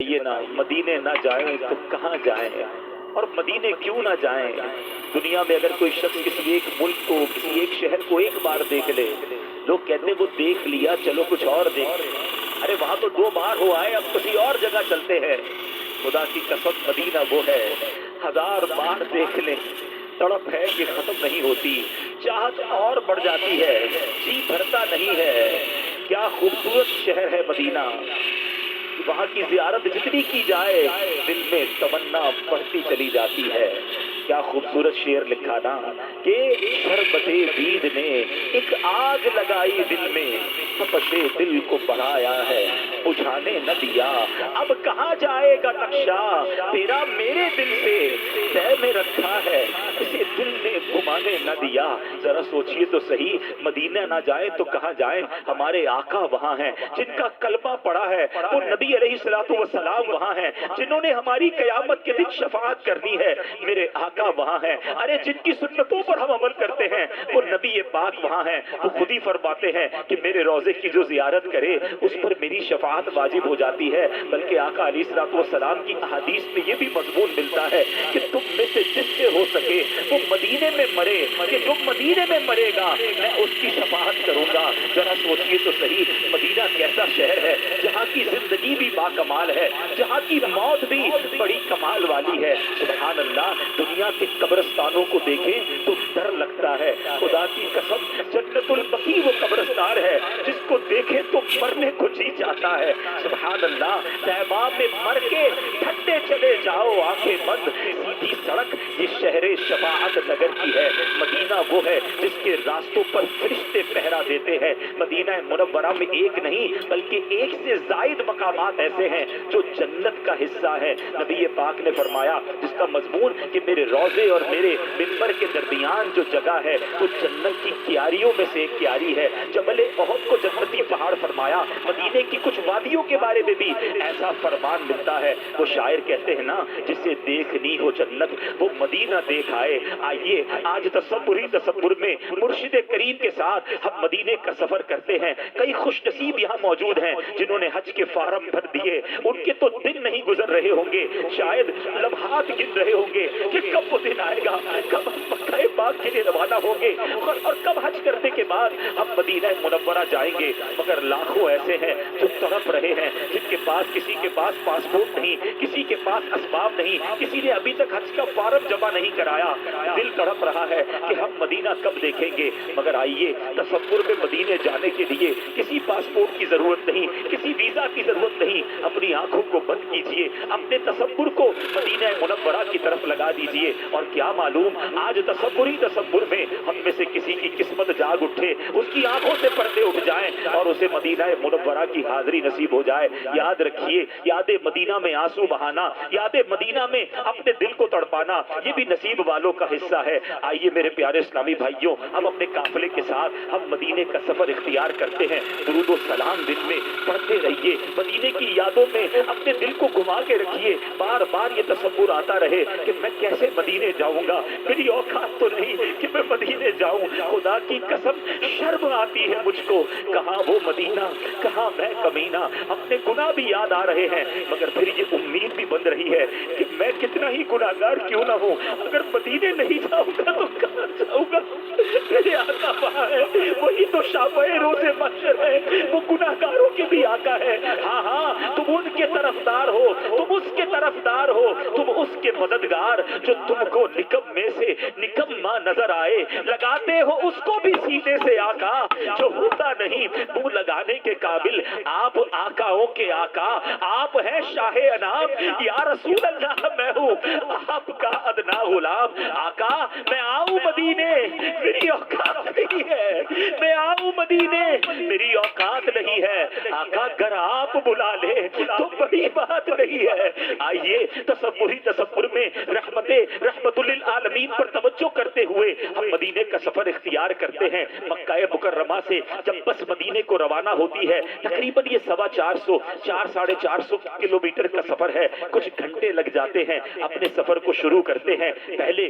بتائیے نا، مدینے نہ جائیں تو کہاں جائیں؟ اور مدینے کیوں نہ جائیں؟ دنیا میں اگر کوئی شخص کسی ایک ملک کو، کسی ایک شہر کو ایک بار دیکھ لے، لوگ کہتے ہیں وہ دیکھ لیا، چلو کچھ اور دیکھ لیں۔ ارے وہاں تو 2 بار ہو آئے، اب کسی اور جگہ چلتے ہیں۔ خدا کی قسم مدینہ وہ ہے، 1000 بار دیکھ لیں تڑپ ہے کہ ختم نہیں ہوتی، چاہت اور بڑھ جاتی ہے، جی بھرتا نہیں ہے۔ کیا خوبصورت شہر ہے مدینہ، وہاں کی زیارت جتنی کی جائے دل میں تمنا بڑھتی چلی جاتی ہے۔ کیا خوبصورت شعر لکھا نا کہ شربت دید نے ایک آگ لگائی دل میں، تپش دل کو بڑھایا ہے بجھانے نہ دیا۔ اب کہاں جائے گا نقشہ تیرا میرے دل سے، طے میں رکھا ہے اسے دل نے گھمانے نہ دیا۔ ذرا سوچئے تو صحیح، مدینہ نہ جائیں تو کہاں جائیں؟ ہمارے آقا وہاں ہیں جن کا کلمہ پڑا ہے، وہ نبی علیہ السلام وہاں ہیں جنہوں نے ہماری قیامت کے دن شفاعت کرنی ہے، میرے آقا وہاں ہیں۔ ارے جن کی سنتوں پر ہم عمل کرتے ہیں وہ نبی پاک وہاں ہیں، وہ خود ہی فرماتے ہیں کہ میرے روضے کی جو زیارت کرے اس پر میری شفاعت واجب ہو جاتی ہے۔ بلکہ آقا علیہ السلام کی احادیث میں یہ بھی مضمون ملتا ہے کہ تم میں سے جس سے ہو سکے وہ مدینے میں مرے، کہ جو مدینے میں مرے گا میں اس کی شفاعت کروں گا۔ ذرا سوچئے تو صحیح، مدینہ کیسا شہر ہے جہاں کی زندگی بھی با کمال ہے، جہاں کی موت بھی بڑی کمال والی ہے۔ سبحان اللہ، دنیا کے قبرستانوں کو دیکھیں تو ڈر لگتا ہے۔ خدا کی قسم جنت البقیع وہ قبرستان ہے جس کو دیکھیں تو مرنے کو جی چاہتا ہے۔ سبحان اللہ، طیبہ میں مر کے ٹھنڈے چلے جاؤ آنکھیں بند، سیدھی سڑک یہ شہر شفاعت نگر کی ہے۔ مدینہ وہ ہے جس کے راستوں پر فرشتے پہرا دیتے ہیں۔ مدینہ منورہ میں ایک نہیں بلکہ ایک سے زائد مقامات ایسے ہیں جو جنت کا حصہ ہے۔ نبی پاک نے فرمایا جس کا مضمون کہ میرے روضے اور میرے منبر کے درمیان جو جگہ ہے وہ جنت کی کیاریوں میں سے ایک کیاری ہے۔ جبل احد کو جنتی پہاڑ فرمایا۔ مدینے کی کچھ وادیوں کے بارے میں بھی ایسا فرمان ملتا ہے۔ وہ شاعر کہتے ہیں نا، جسے دیکھنی ہو جنت وہ مدینہ دیکھ آئے۔ آئیے آج تصور ہی تصور میں مرشد کریم کے ساتھ ہم مدینے کا سفر کرتے ہیں۔ کئی خوش نصیب یہاں موجود ہیں جنہوں نے حج کے فارم بھر دیے، ان کے تو دن نہیں گزر رہے ہوں گے، شاید لمحات گن رہے ہوں گے کہ کب وہ دن آئے گا، کب ہم مکہ پاک کے لیے روانہ ہوں گے اور کب حج کرنے کے بعد ہم مدینہ منورہ جائیں گے۔ مگر لاکھوں ایسے ہیں جو تڑپ رہے ہیں، جن کے پاس کسی کے پاس پاسپورٹ نہیں، کسی کے پاس اسباب نہیں، کسی نے ابھی تک حج کا فارم جمع نہیں کرایا۔ دل تڑپ رہا ہے کہ ہم مدینہ کب دیکھیں گے۔ مگر آئیے تصور میں مدینے جانے کے لیے کسی پاسپورٹ کی ضرورت نہیں، کسی ویزا کی ضرورت نہیں۔ اپنی آنکھوں کو بند کیجئے، اپنے تصور کو مدینہ منورہ کی طرف لگا دیجئے، اور کیا معلوم آج تصور ہی تصور میں ہم میں سے کسی کی قسمت جاگ اٹھے، اس کی آنکھوں سے پردے اٹھ جائیں اور اسے مدینہ منورہ کی حاضری نصیب ہو جائے۔ یاد رکھیے، یاد مدینہ میں آنسو بہانا، یاد مدینہ میں اپنے دل کو تڑپانا، یہ بھی نصیب والوں کا حصہ ہے۔ آئیے میرے پیارے اسلامی بھائیوں، ہم اپنے قافلے کے ساتھ ہم مدینے کا سفر اختیار کرتے ہیں۔ درود و سلام دل میں پڑھتے رہیے، مدینے کی یادوں میں اپنے دل کو گھما کے رکھیے۔ بار بار یہ تصور آتا رہے کہ میں کیسے مدینے جاؤں گا، میری اوقات تو نہیں کہ میں مدینے جاؤں۔ خدا کی قسم شرم آتی ہے مجھ کو، کہاں وہ مدینہ، کہاں میں کمینہ۔ اپنے گناہ بھی یاد آ رہے ہیں مگر پھر یہ امید بھی بن رہی ہے کہ میں کتنا ہی گناہگار کیوں نہ ہوں، اگر مدینے نہیں جاؤں گا تو کہاں جاؤں گا؟ میرے آقا وہاں ہے، وہی تو شافع روز محشر ہے، وہ گناہگاروں کے بھی آقا ہے۔ ہاں ہاں، تم ان کے طرفدار ہو، تم اس کے طرفدار ہو، تم اس کے مددگار جو تم کو نکم میں سے نکما نظر آئے، لگاتے ہو اس کو بھی سینے سے آقا جو ہوتا نہیں منہ لگانے کے قابل۔ آپ آقاؤں کے آقا، آپ ہیں شاہ انام، یا رسول اللہ میں ہوں آپ کا ادنا غلام۔ آقا میں آؤں مدینے میری اوقات نہیں ہے، میں آؤں مدینے میری اوقات نہیں ہے، آقا اگر آپ بلا لے تو بڑی بات نہیں ہے۔ آئیے تصوری تصور میں رحمت للعالمین پر توجہ کرتے ہوئے ہم مدینے کا سفر اختیار کرتے ہیں۔ مکہ مکرمہ سے جب بس مدینے کو روانہ ہوتی ہے تقریباً یہ 450 کلومیٹر کا سفر ہے، کچھ گھنٹے لگ جاتے ہیں۔ اپنے سفر کو شروع کرتے ہیں، پہلے